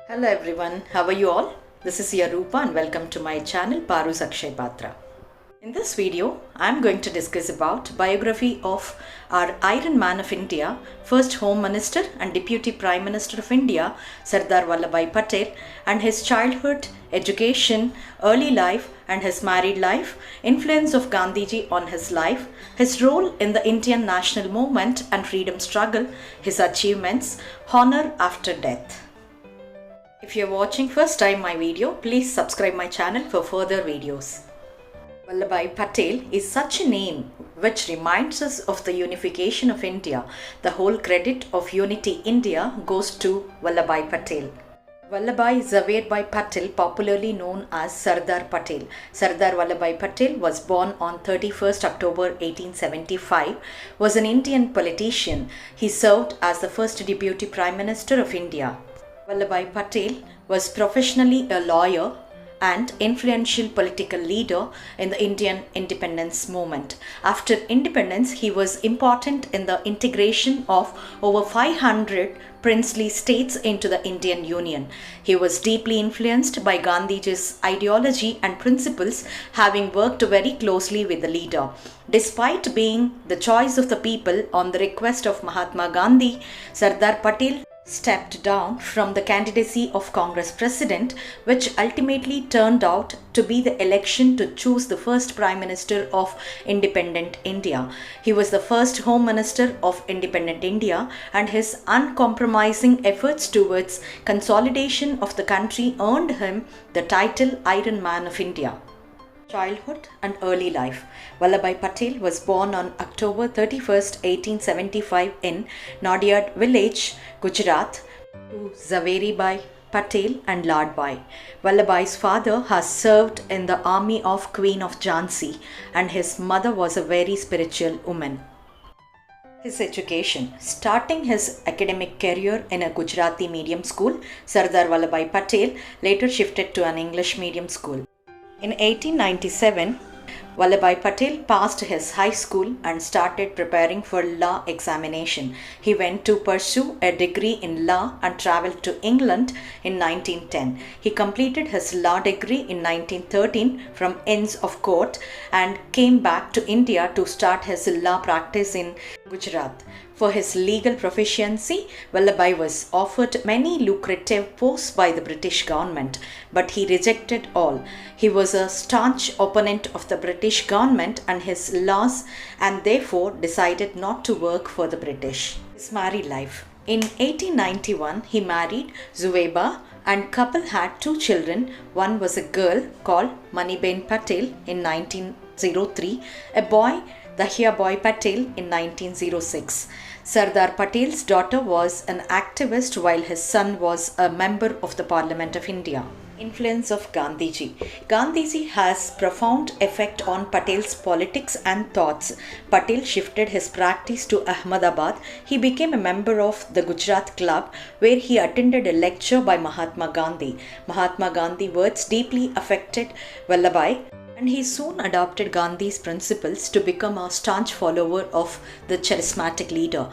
Hello everyone, how are you all? This is Yarupa and welcome to my channel Paru's Akshay Patra. In this video, I am going to discuss about biography of our Iron Man of India, first Home Minister and Deputy Prime Minister of India, Sardar Vallabhbhai Patel, and his childhood, education, early life and his married life, influence of Gandhiji on his life, his role in the Indian national movement and freedom struggle, his achievements, honor after death. If you are watching first time my video, please subscribe my channel for further videos. Vallabhbhai Patel is such a name which reminds us of the unification of India. The whole credit of Unity India goes to Vallabhbhai Patel. Vallabhbhai Zavairbhai Patel, popularly known as Sardar Patel. Sardar Vallabhbhai Patel was born on 31st October 1875, was an Indian politician. He served as the first Deputy Prime Minister of India. Vallabhbhai Patel was professionally a lawyer and influential political leader in the Indian independence movement. After independence, he was important in the integration of over 500 princely states into the Indian Union. He was deeply influenced by Gandhiji's ideology and principles, having worked very closely with the leader. Despite being the choice of the people on the request of Mahatma Gandhi, Sardar Patel stepped down from the candidacy of Congress president, which ultimately turned out to be the election to choose the first Prime Minister of independent India. He was the first Home Minister of independent India, and his uncompromising efforts towards consolidation of the country earned him the title Iron Man of India. Childhood and early life. Vallabhbhai Patel was born on October 31st, 1875 in Nadiad village, Gujarat, to Zavairbhai Patel and Ladbhai. Vallabhbhai's father has served in the army of Queen of Jhansi and his mother was a very spiritual woman. His education. Starting his academic career in a Gujarati medium school, Sardar Vallabhbhai Patel later shifted to an English medium school. In 1897, Vallabhbhai Patel passed his high school and started preparing for law examination. He went to pursue a degree in law and travelled to England in 1910. He completed his law degree in 1913 from Inns of Court and came back to India to start his law practice in Gujarat. For his legal proficiency, Vallabhbhai was offered many lucrative posts by the British government, but he rejected all. He was a staunch opponent of the British government and his laws and therefore decided not to work for the British. His married life. In 1891, he married Zuwaiba and couple had two children. One was a girl called Maniben Patel in 1903, a boy Dahya Boy Patel in 1906. Sardar Patel's daughter was an activist while his son was a member of the Parliament of India. Influence of Gandhiji. Gandhiji has profound effect on Patel's politics and thoughts. Patel shifted his practice to Ahmedabad. He became a member of the Gujarat Club where he attended a lecture by Mahatma Gandhi. Mahatma Gandhi's words deeply affected Vallabhbhai, and he soon adopted Gandhi's principles to become a staunch follower of the charismatic leader.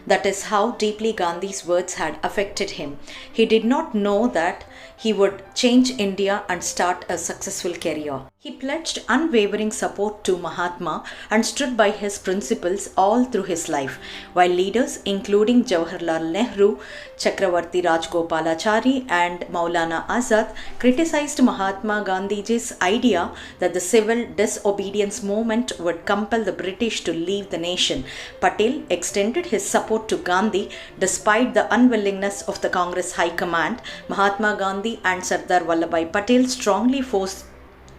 That is how deeply Gandhi's words had affected him. He did not know that he would change India and start a successful career. He pledged unwavering support to Mahatma and stood by his principles all through his life, while leaders including Jawaharlal Nehru, Chakravarti Rajgopalachari and Maulana Azad criticized Mahatma Gandhiji's idea that the civil disobedience movement would compel the British to leave the nation. Patel extended his support to Gandhi despite the unwillingness of the Congress High Command. Mahatma Gandhi and Sardar Vallabhbhai Patel strongly forced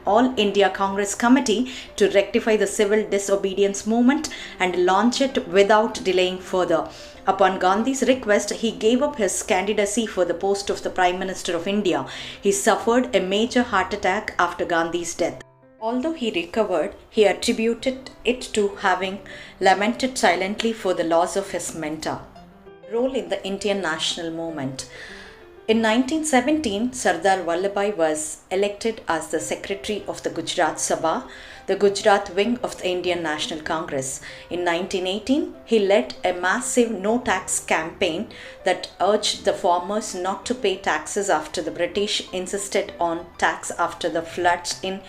All India Congress Committee to rectify the civil disobedience movement and launch it without delaying further. Upon Gandhi's request, he gave up his candidacy for the post of the Prime Minister of India. He suffered a major heart attack after Gandhi's death. Although he recovered, he attributed it to having lamented silently for the loss of his mentor. Role in the Indian national movement. In 1917, Sardar Vallabhbhai was elected as the secretary of the Gujarat Sabha. The the Gujarat wing of the Indian National Congress. In 1918, he led a massive no-tax campaign that urged the farmers not to pay taxes after the British insisted on tax after the floods in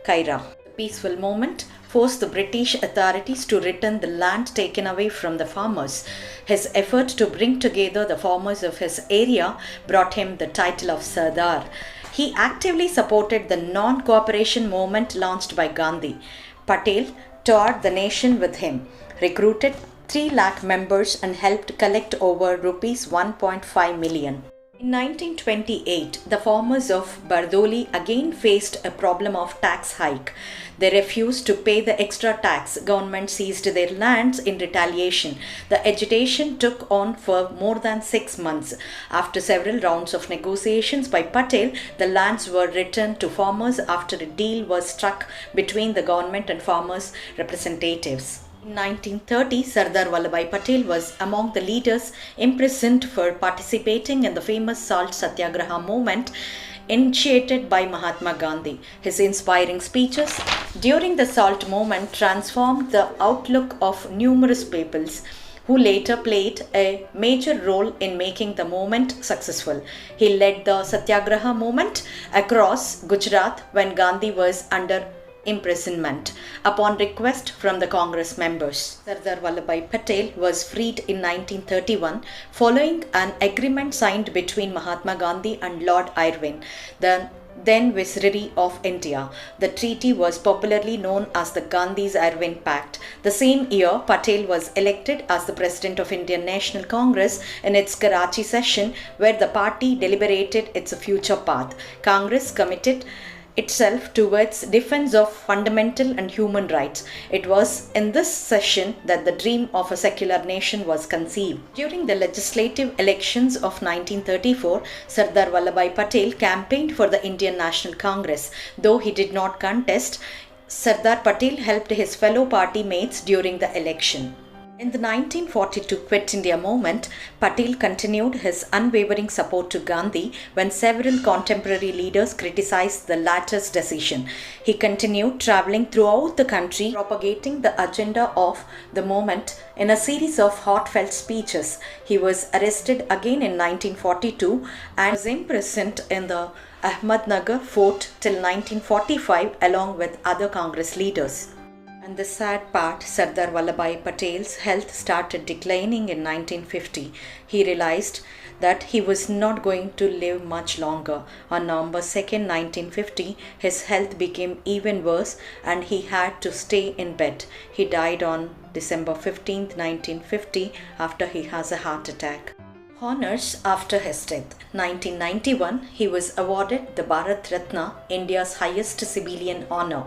Kaira. The peaceful movement forced the British authorities to return the land taken away from the farmers. His effort to bring together the farmers of his area brought him the title of Sardar. He actively supported the non-cooperation movement launched by Gandhi. Patel toured the nation with him, recruited 3 lakh members and helped collect over rupees 1.5 million. In 1928, the farmers of Bardoli again faced a problem of tax hike. They refused to pay the extra tax. Government seized their lands in retaliation. The agitation took on for more than 6 months. After several rounds of negotiations by Patel, the lands were returned to farmers after a deal was struck between the government and farmers' representatives. In 1930, Sardar Vallabhbhai Patel was among the leaders imprisoned for participating in the famous Salt Satyagraha movement initiated by Mahatma Gandhi. His inspiring speeches during the Salt movement transformed the outlook of numerous peoples who later played a major role in making the movement successful. He led the Satyagraha movement across Gujarat when Gandhi was under imprisonment. Upon request from the Congress members, Sardar Vallabhbhai Patel was freed in 1931 following an agreement signed between Mahatma Gandhi and Lord Irwin, the then Viceroy of India. The treaty was popularly known as the Gandhi-Irwin Pact. The same year, Patel was elected as the President of Indian National Congress in its Karachi session, where the party deliberated its future path. Congress committed itself towards defense of fundamental and human rights. It was in this session that the dream of a secular nation was conceived. During the legislative elections of 1934, Sardar Vallabhbhai Patel campaigned for the Indian National Congress. Though he did not contest, Sardar Patel helped his fellow party mates during the election. In the 1942 Quit India movement, Patel continued his unwavering support to Gandhi when several contemporary leaders criticized the latter's decision. He continued traveling throughout the country, propagating the agenda of the movement in a series of heartfelt speeches. He was arrested again in 1942 and was imprisoned in the Ahmednagar fort till 1945 along with other Congress leaders. And the sad part, Sardar Vallabhbhai Patel's health started declining in 1950. He realized that he was not going to live much longer. On November 2nd, 1950, his health became even worse and he had to stay in bed. He died on December 15th, 1950 after he has a heart attack. Honors after his death. 1991, he was awarded the Bharat Ratna, India's highest civilian honor.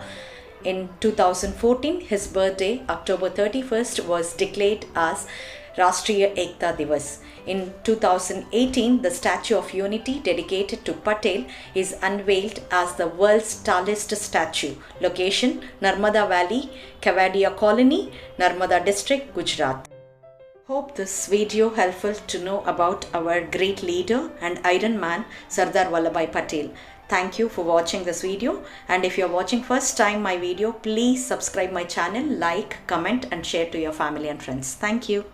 In 2014, his birthday, October 31st, was declared as Rashtriya Ekta Divas. In 2018, the Statue of Unity dedicated to Patel is unveiled as the world's tallest statue. Location, Narmada Valley, Kevadia Colony, Narmada District, Gujarat. Hope this video helpful to know about our great leader and Iron Man, Sardar Vallabhbhai Patel. Thank you for watching this video, and if you are watching first time my video, please subscribe my channel, like, comment and share to your family and friends. Thank you.